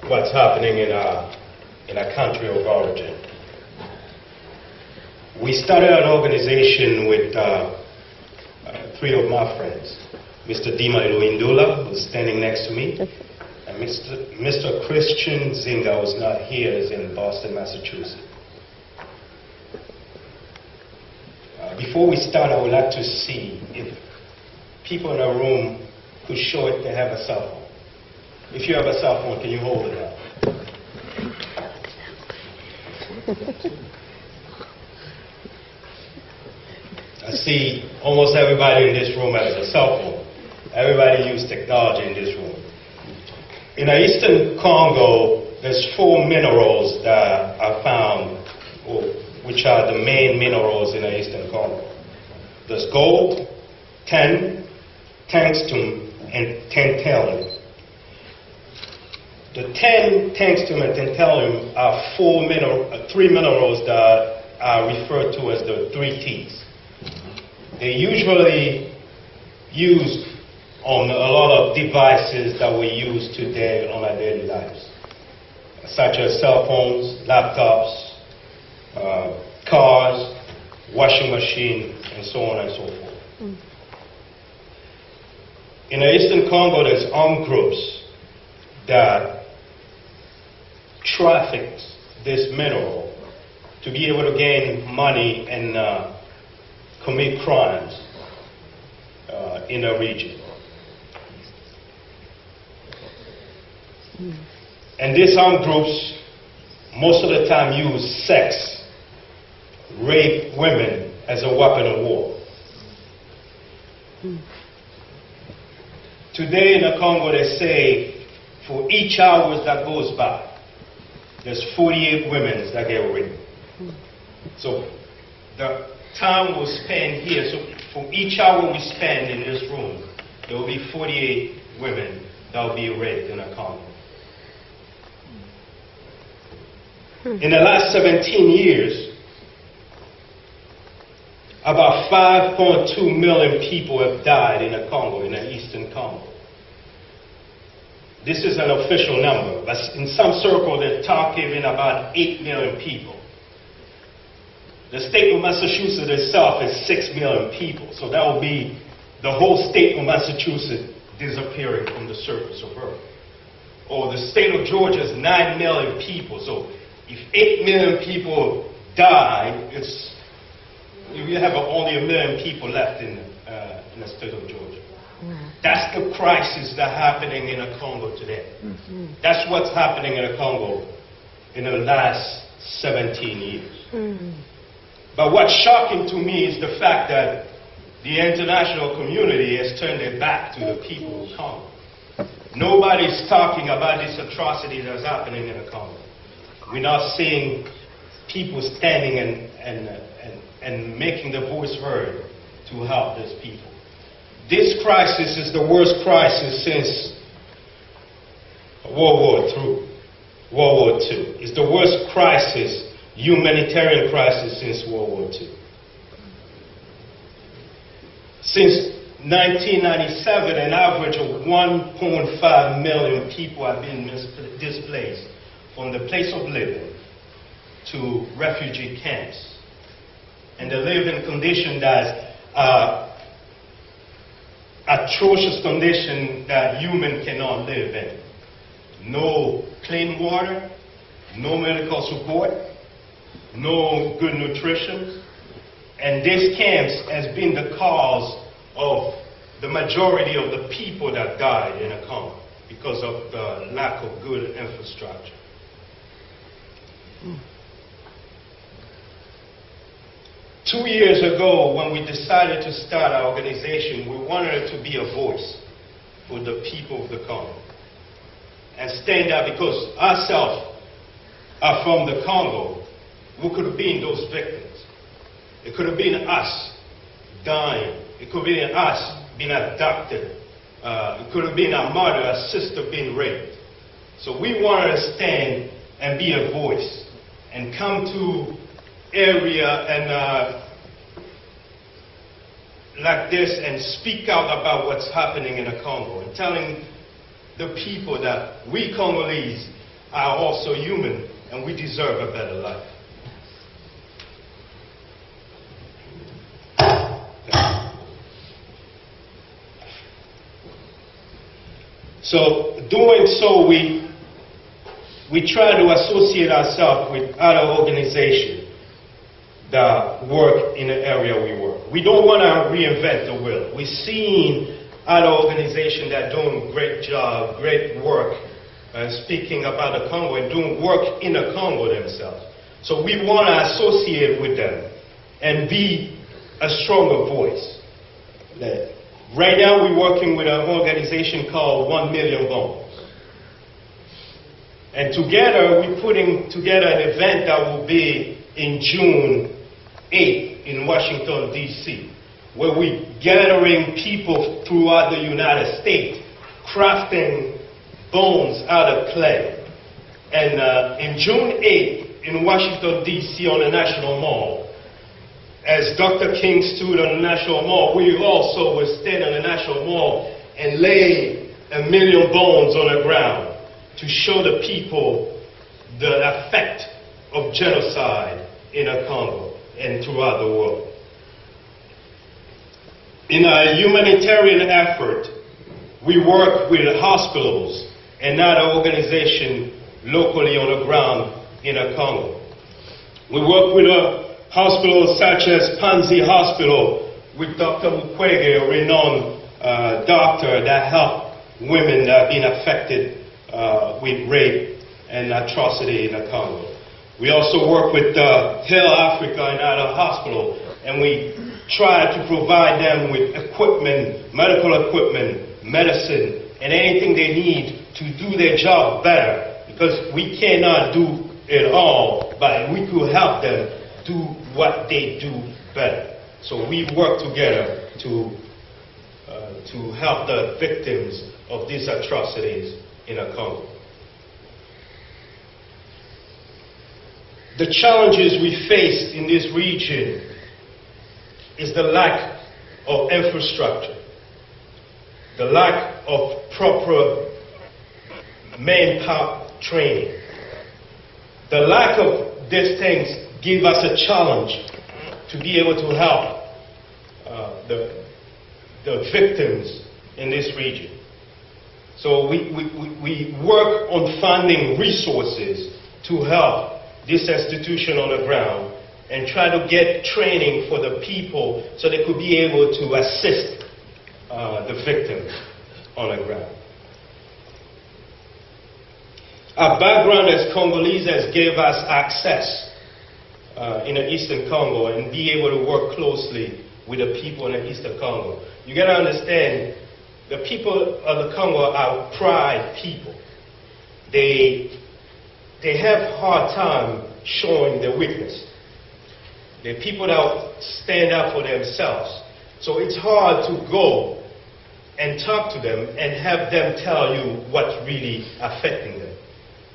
what's happening in our country of origin. We started an organization with three of my friends, Mr. Dima Iluindula, who's standing next to me, and Mr. Christian Zinga, who's not here, is in Boston, Massachusetts. Before we start, I would like to see if people in the room could show if they have a cell phone. If you have a cell phone, can you hold it up? I see almost everybody in this room has a cell phone. Everybody uses technology in this room. In the Eastern Congo, there's 4 minerals that are found, which are the main minerals in the Eastern Congo. There's gold, tin, tungsten, and tantalum. The tin, tungsten, and tantalum are 3 minerals that are referred to as the 3 T's. They're usually used on a lot of devices that we use today on our daily lives, such as cell phones, laptops, cars, washing machine, and so on and so forth. In the Eastern Congo, there's armed groups that traffic this mineral to be able to gain money and commit crimes in the region. And these armed groups, most of the time, use sex, rape women as a weapon of war. Today in the Congo, they say for each hour that goes by, there's 48 women that get raped. So the time we spend here, so for each hour we spend in this room, there will be 48 women that will be raped in the Congo. In the last 17 years, about 5.2 million people have died in the Congo, in the Eastern Congo. This is an official number, but in some circles they talk even about 8 million people. The state of Massachusetts itself is 6 million people, so that will be the whole state of Massachusetts disappearing from the surface of Earth. Or the state of Georgia is 9 million people, so if 8 million people die, you have only 1 million people left in the state of Georgia. That's the crisis that's happening in the Congo today. That's what's happening in the Congo in the last 17 years. But what's shocking to me is the fact that the international community has turned their back to the people of Congo. Nobody's talking about this atrocity that's happening in the Congo. We're not seeing people standing and making their voice heard to help these people. This crisis is the worst crisis since World War II. It's the worst crisis, humanitarian crisis since World War II. Since 1997, an average of 1.5 million people have been displaced from the place of living to refugee camps. And they live in conditions that atrocious conditions that humans cannot live in. No clean water, no medical support, no good nutrition. And these camps has been the cause of the majority of the people that died in the Congo because of the lack of good infrastructure. 2 years ago, when we decided to start our organization, we wanted it to be a voice for the people of the Congo. And stand up because ourselves are from the Congo. We could have been those victims. It could have been us dying. It could have been us being abducted. It could have been our mother, our sister being raped. So we wanted to stand and be a voice and come to area and like this and speak out about what's happening in the Congo and telling the people that we Congolese are also human, and we deserve a better life. So, doing so, we try to associate ourselves with other organizations that work in the area we work. We don't want to reinvent the wheel. We've seen other organizations that are doing a great job, great work, speaking about the Congo and doing work in the Congo themselves. So we want to associate with them and be a stronger voice. Right now we're working with an organization called 1 Million Bones. And together we're putting together an event that will be in June 8th in Washington, D.C., where we're gathering people throughout the United States, crafting bones out of clay. And in June 8th in Washington, D.C. on the National Mall, as Dr. King stood on the National Mall, we also will stand on the National Mall and lay 1 million bones on the ground to show the people the effect of genocide in the Congo and throughout the world. In a humanitarian effort, we work with hospitals and other organizations locally on the ground in the Congo. We work with hospitals such as Panzi Hospital with Dr. Mukwege, a renowned doctor that helped women that have been affected with rape and atrocity in the Congo. We also work with Health Africa and other hospitals, and we try to provide them with equipment, medical equipment, medicine, and anything they need to do their job better, because we cannot do it all, but we could help them do what they do better. So we work together to help the victims of these atrocities in the Congo. The challenges we face in this region is the lack of infrastructure, the lack of proper manpower training. The lack of these things give us a challenge to be able to help the victims in this region. So we work on finding resources to help this institution on the ground and try to get training for the people so they could be able to assist the victims on the ground. Our background as Congolese has gave us access in the Eastern Congo and be able to work closely with the people in the Eastern Congo. You got to understand, the people of the Congo are pride people. They have a hard time showing their weakness. They're people that stand up for themselves. So it's hard to go and talk to them and have them tell you what's really affecting them.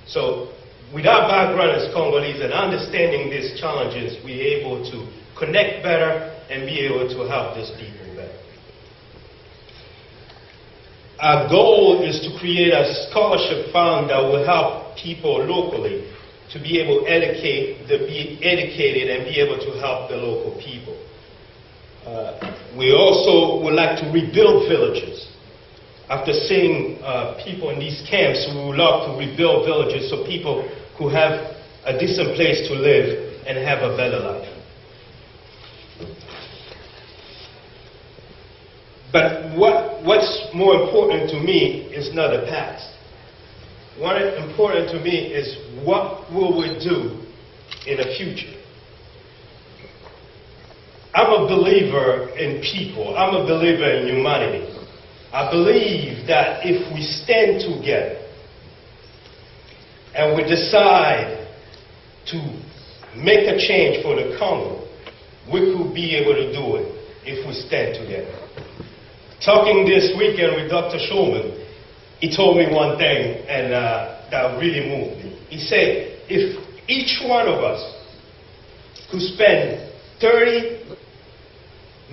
So with our background as Congolese and understanding these challenges, we're able to connect better and be able to help these people better. Our goal is to create a scholarship fund that will help people locally to be able to be educated and be able to help the local people. We also would like to rebuild villages. After seeing people in these camps, we would love to rebuild villages so people could have a decent place to live and have a better life. But what's more important to me is not the past. What is important to me is what will we do in the future. I'm a believer in people. I'm a believer in humanity. I believe that if we stand together and we decide to make a change for the Congo, we could be able to do it if we stand together. Talking this weekend with Dr. Schulman, he told me one thing and that really moved me. He said, if each one of us could spend 30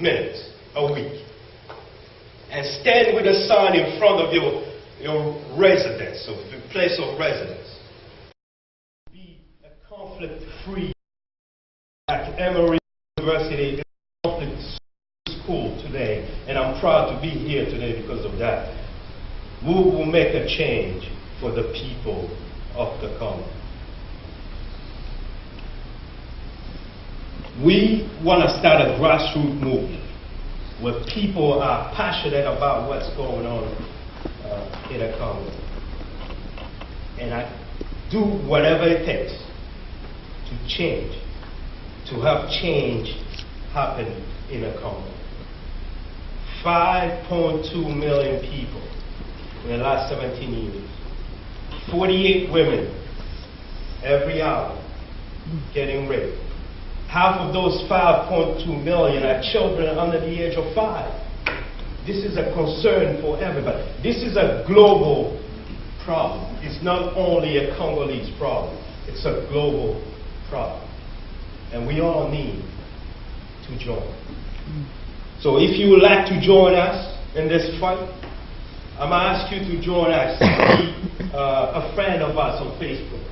minutes a week and stand with a sign in front of your residence, or your place of residence, free at Emory University public school today, and I'm proud to be here today because of that. We will make a change for the people of the Congo. We want to start a grassroots movement where people are passionate about what's going on in the Congo. And I do whatever it takes to change, to help change happen in the Congo. 5.2 million people in the last 17 years. 48 women every hour getting raped. Half of those 5.2 million are children under the age of 5. This is a concern for everybody. This is a global problem. It's not only a Congolese problem. It's a global problem. And we all need to join. So if you would like to join us in this fight, I'm going to ask you to join us, be a friend of us on Facebook.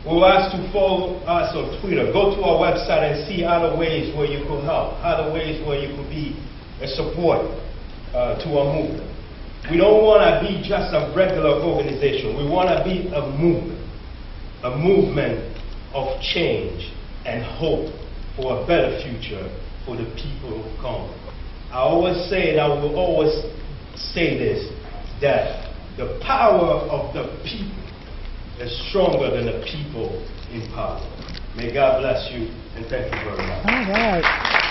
We'll ask you to follow us on Twitter. Go to our website and see other ways where you could help, other ways where you could be a support to our movement. We don't want to be just a regular organization. We want to be a movement of change and hope for a better future for the people of Congo. I always say, and I will always say this, that the power of the people is stronger than the people in power. May God bless you, and thank you very much. All right.